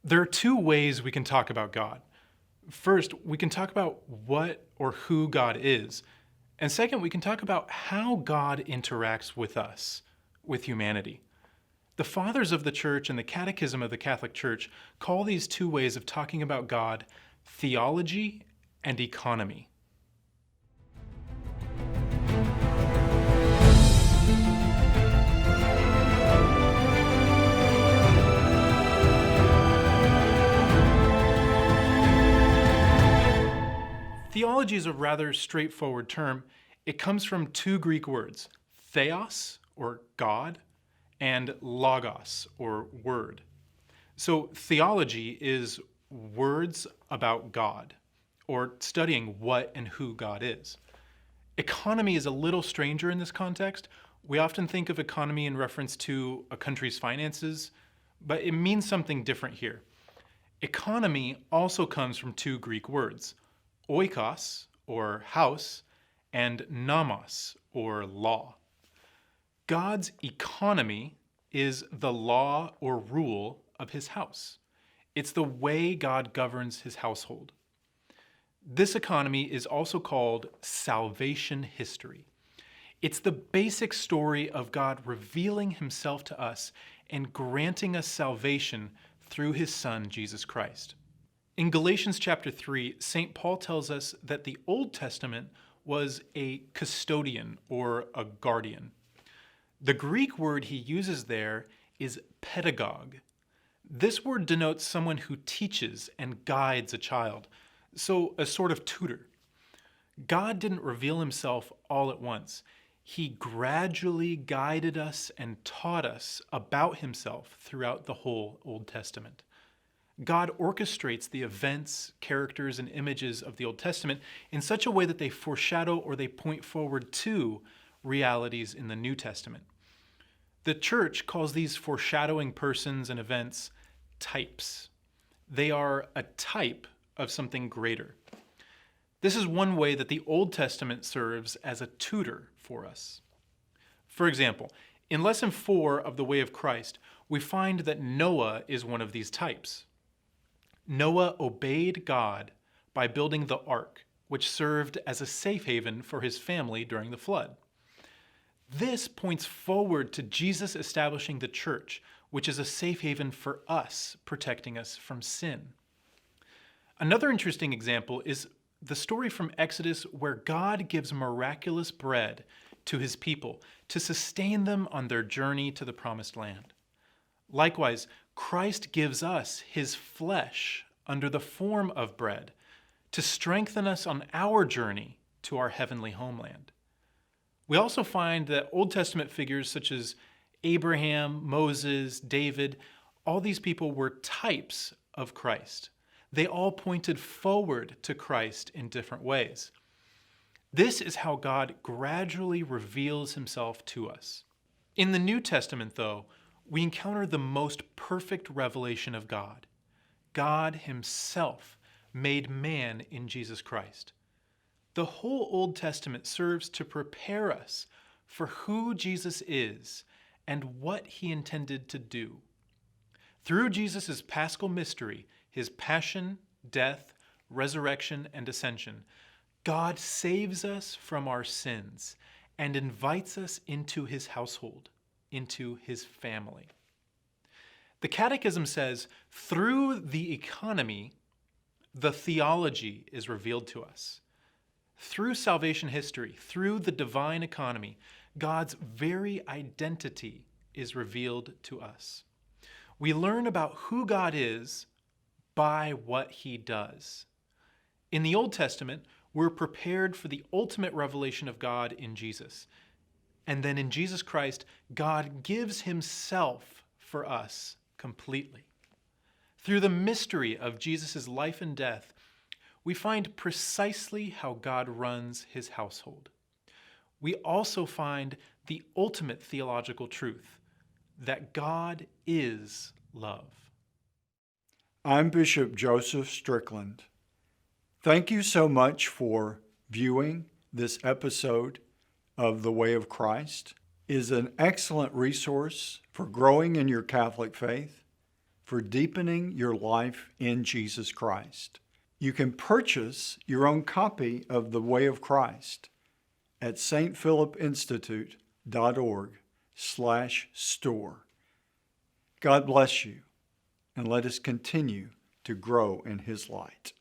There are two ways we can talk about God. First, we can talk about what or who God is. And second, we can talk about how God interacts with us, with humanity. The Fathers of the Church and the Catechism of the Catholic Church call these two ways of talking about God theology and economy. Theology is a rather straightforward term. It comes from two Greek words, theos, or God, and logos, or word. So theology is words about God, or studying what and who God is. Economy is a little stranger in this context. We often think of economy in reference to a country's finances, but it means something different here. Economy also comes from two Greek words, oikos, or house, and nomos, or law. God's economy is the law or rule of his house. It's the way God governs his household. This economy is also called salvation history. It's the basic story of God revealing himself to us and granting us salvation through his Son, Jesus Christ. In Galatians chapter 3, St. Paul tells us that the Old Testament was a custodian or a guardian. The Greek word he uses there is pedagogue. This word denotes someone who teaches and guides a child, so a sort of tutor. God didn't reveal himself all at once. He gradually guided us and taught us about himself throughout the whole Old Testament. God orchestrates the events, characters, and images of the Old Testament in such a way that they foreshadow or they point forward to realities in the New Testament. The Church calls these foreshadowing persons and events types. They are a type of something greater. This is one way that the Old Testament serves as a tutor for us. For example, in Lesson 4 of the Way of Christ, we find that Noah is one of these types. Noah obeyed God by building the ark, which served as a safe haven for his family during the flood. This points forward to Jesus establishing the church, which is a safe haven for us, protecting us from sin. Another interesting example is the story from Exodus where God gives miraculous bread to his people to sustain them on their journey to the promised land. Likewise, Christ gives us his flesh under the form of bread to strengthen us on our journey to our heavenly homeland. We also find that Old Testament figures such as Abraham, Moses, David, all these people were types of Christ. They all pointed forward to Christ in different ways. This is how God gradually reveals himself to us. In the New Testament, though, we encounter the most perfect revelation of God. God himself made man in Jesus Christ. The whole Old Testament serves to prepare us for who Jesus is and what he intended to do. Through Jesus' paschal mystery, his passion, death, resurrection, and ascension, God saves us from our sins and invites us into his household, into his family. The Catechism says, through the economy, the theology is revealed to us. Through salvation history, through the divine economy, God's very identity is revealed to us. We learn about who God is by what he does. In the Old Testament, we're prepared for the ultimate revelation of God in Jesus. And then in Jesus Christ, God gives himself for us completely. Through the mystery of Jesus' life and death, we find precisely how God runs his household. We also find the ultimate theological truth, that God is love. I'm Bishop Joseph Strickland. Thank you so much for viewing this episode of The Way of Christ. It is an excellent resource for growing in your Catholic faith. for deepening your life in Jesus Christ. You can purchase your own copy of The Way of Christ at stphilipinstitute.org/store. God bless you, and let us continue to grow in His light.